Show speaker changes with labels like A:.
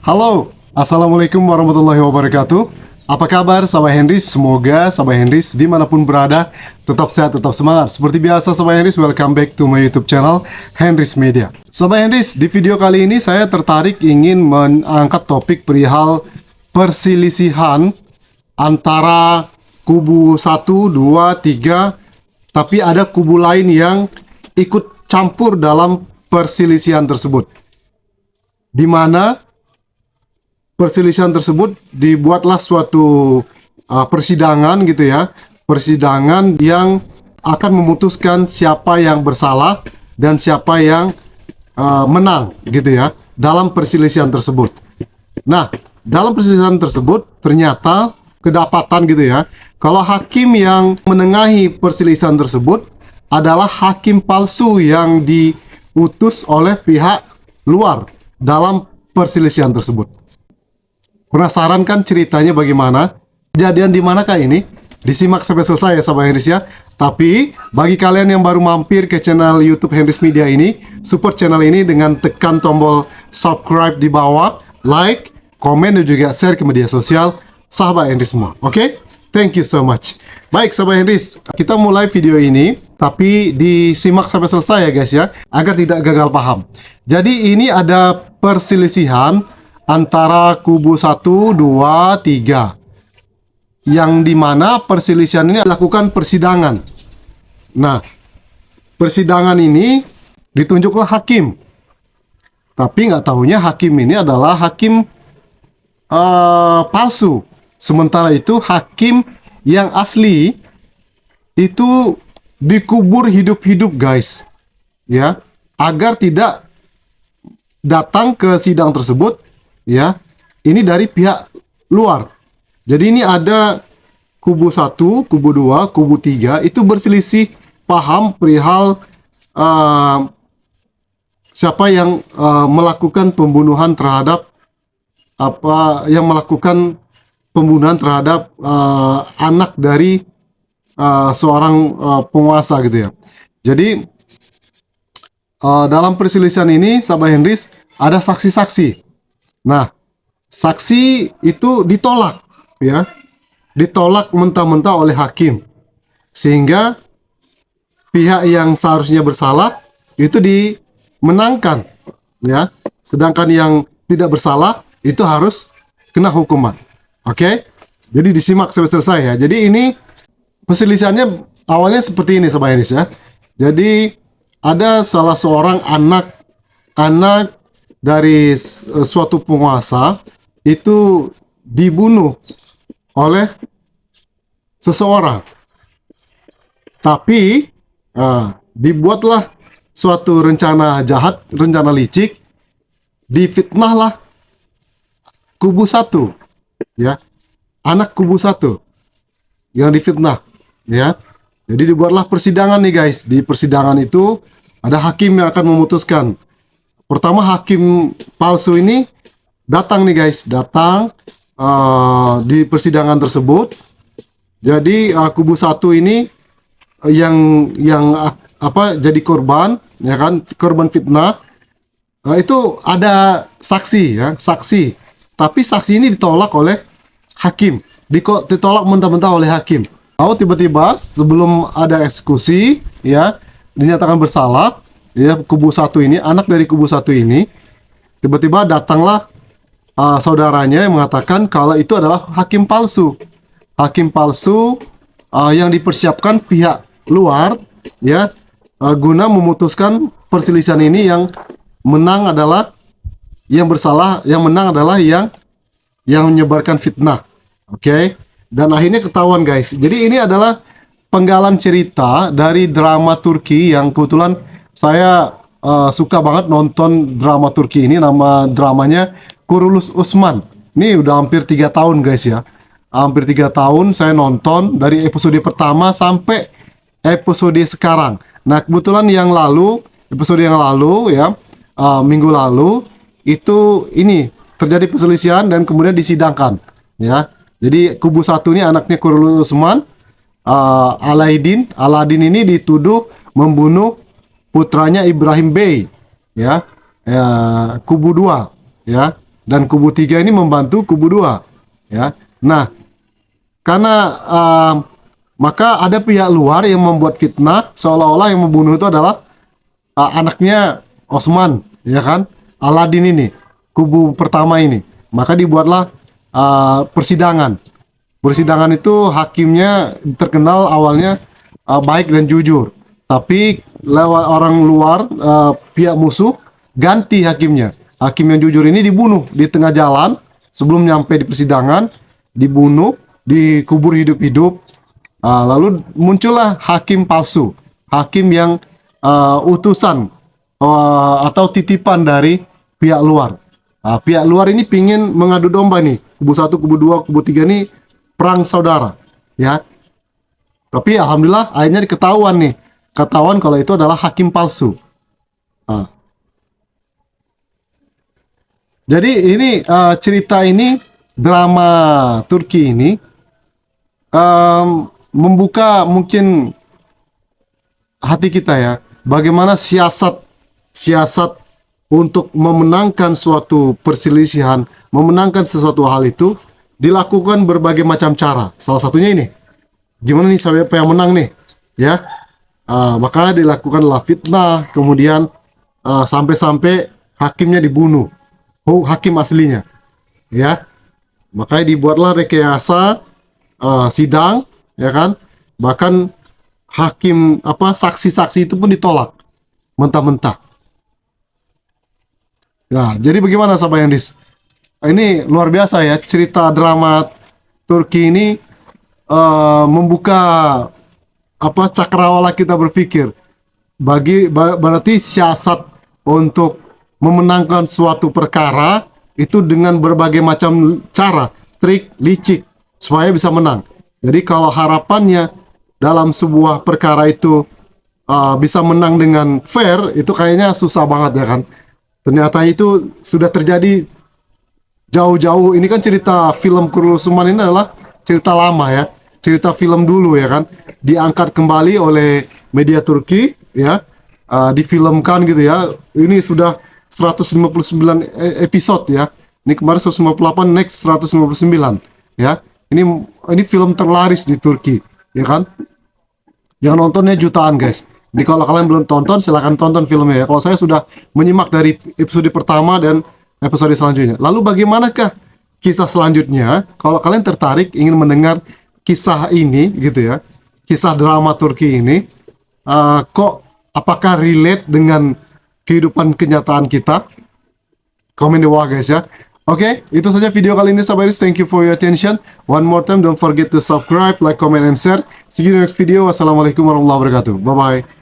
A: Halo, Assalamualaikum warahmatullahi wabarakatuh. Apa kabar Sahabat Henrys? Semoga Sahabat Henrys dimanapun berada tetap sehat, tetap semangat. Seperti biasa Sahabat Henrys, welcome back to my YouTube channel Henrys Media. Sahabat Henrys, di video kali ini saya tertarik ingin mengangkat topik perihal perselisihan antara kubu 1, 2, 3, tapi ada kubu lain yang ikut campur dalam perselisihan tersebut. Di mana perselisihan tersebut dibuatlah suatu persidangan gitu ya, persidangan yang akan memutuskan siapa yang bersalah dan siapa yang menang gitu ya dalam perselisihan tersebut. Nah, dalam perselisihan tersebut ternyata kedapatan gitu ya, kalau hakim yang menengahi perselisihan tersebut adalah hakim palsu yang diutus oleh pihak luar dalam perselisihan tersebut. Penasaran kan ceritanya bagaimana? Kejadian di manakah ini? Disimak sampai selesai ya Sahabat Henrys ya. Tapi bagi kalian yang baru mampir ke channel YouTube Henrys Media ini, support channel ini dengan tekan tombol subscribe di bawah, like, komen dan juga share ke media sosial Sahabat Henrys semua. Oke? Thank you so much. Baik Sahabat Henrys, kita mulai video ini, tapi disimak sampai selesai ya guys ya, agar tidak gagal paham. Jadi ini ada perselisihan antara kubu 1, 2, 3 yang dimana perselisihan ini dilakukan persidangan. Nah, persidangan ini ditunjuklah hakim, tapi nggak tahunya hakim ini adalah hakim palsu. Sementara itu hakim yang asli itu dikubur hidup-hidup guys ya, agar tidak datang ke sidang tersebut ya, ini dari pihak luar. Jadi ini ada kubu 1, kubu 2, kubu 3 itu berselisih paham perihal siapa yang melakukan pembunuhan terhadap anak dari seorang penguasa gitu ya. Jadi dalam perselisihan ini Sahabat Henrys ada saksi-saksi. Nah, saksi itu ditolak ya, ditolak mentah-mentah oleh hakim, sehingga pihak yang seharusnya bersalah itu dimenangkan ya, sedangkan yang tidak bersalah itu harus kena hukuman. Oke? Jadi disimak sampai selesai ya. Jadi ini perselisihannya awalnya seperti ini Sahabat Henrys ya. Jadi ada salah seorang anak dari suatu penguasa itu dibunuh oleh seseorang, tapi dibuatlah suatu rencana jahat, rencana licik, difitnahlah kubu 1 ya, anak kubu 1 yang difitnah ya. Jadi dibuatlah persidangan nih guys. Di persidangan itu ada hakim yang akan memutuskan. Pertama hakim palsu ini datang nih guys, datang di persidangan tersebut. Jadi kubu 1 ini yang jadi korban ya kan, korban fitnah. Itu ada saksi ya, saksi. Tapi saksi ini ditolak oleh hakim, ditolak mentah-mentah oleh hakim. Lalu tiba-tiba sebelum ada eksekusi ya, dinyatakan bersalah ya, kubu 1 ini, anak dari kubu 1 ini, tiba-tiba datanglah saudaranya yang mengatakan kalau itu adalah hakim palsu. Hakim palsu yang dipersiapkan pihak luar ya, guna memutuskan perselisihan ini, yang menang adalah yang bersalah, yang menang adalah yang menyebarkan fitnah. Oke? Dan akhirnya ketahuan guys. Jadi ini adalah penggalan cerita dari drama Turki yang kebetulan saya suka banget nonton drama Turki ini. Nama dramanya Kurulus Osman. Ini udah hampir 3 tahun guys ya. Hampir 3 tahun saya nonton dari episode pertama sampai episode sekarang. Nah kebetulan episode yang lalu ya, minggu lalu itu ini terjadi perselisihan dan kemudian disidangkan ya. Jadi kubu 1 ini anaknya Kurulus Osman, Aladin ini dituduh membunuh putranya Ibrahim Bey ya, kubu 2 ya. dan kubu 3 ini membantu kubu 2, ya. Nah, karena maka ada pihak luar yang membuat fitnah seolah-olah yang membunuh itu adalah anaknya Osman, ya kan? Aladin ini, kubu pertama ini. Maka dibuatlah persidangan. Persidangan itu hakimnya terkenal awalnya baik dan jujur, tapi lewat orang luar, pihak musuh ganti hakimnya. Hakim yang jujur ini dibunuh di tengah jalan sebelum nyampe di persidangan, dibunuh, dikubur hidup-hidup. Lalu muncullah hakim palsu, hakim yang utusan atau titipan dari pihak luar. Pihak luar ini pingin mengadu domba nih, kubu 1, kubu 2, kubu 3 ini perang saudara, ya. Tapi alhamdulillah akhirnya ketahuan kalau itu adalah hakim palsu. Jadi ini cerita ini, drama Turki ini membuka mungkin hati kita ya, bagaimana siasat untuk memenangkan suatu perselisihan, memenangkan sesuatu hal itu dilakukan berbagai macam cara. Salah satunya ini, gimana nih siapa yang menang nih, ya. Maka dilakukanlah fitnah, kemudian sampai-sampai hakimnya dibunuh, hakim aslinya, ya. Makanya dibuatlah rekayasa sidang, ya kan. Bahkan saksi-saksi itu pun ditolak mentah-mentah. Nah, jadi bagaimana sahabat Hendis? Ini luar biasa ya, cerita drama Turki ini membuka cakrawala kita berpikir. Berarti siasat untuk memenangkan suatu perkara itu dengan berbagai macam cara, trik, licik supaya bisa menang. Jadi kalau harapannya dalam sebuah perkara itu bisa menang dengan fair, itu kayaknya susah banget ya kan. Ternyata itu sudah terjadi jauh-jauh. Ini kan cerita film Kurulusuman ini adalah cerita lama ya, cerita film dulu ya kan, diangkat kembali oleh media Turki ya, difilmkan gitu ya. Ini sudah 159 episode ya. Ini kemarin 158, next 159 ya. Ini film terlaris di Turki ya kan. Yang nontonnya jutaan guys. Jadi kalau kalian belum tonton, silahkan tonton filmnya ya. Kalau saya sudah menyimak dari episode pertama dan episode selanjutnya. Lalu bagaimanakah kisah selanjutnya? Kalau kalian tertarik ingin mendengar kisah ini gitu ya, kisah drama Turki ini, apakah relate dengan kehidupan kenyataan kita? Komen di bawah guys ya. Oke, itu saja video kali ini sahabat. Thank you for your attention. One more time, don't forget to subscribe, like, comment, and share. See you in the next video. Wassalamualaikum warahmatullahi wabarakatuh. Bye bye.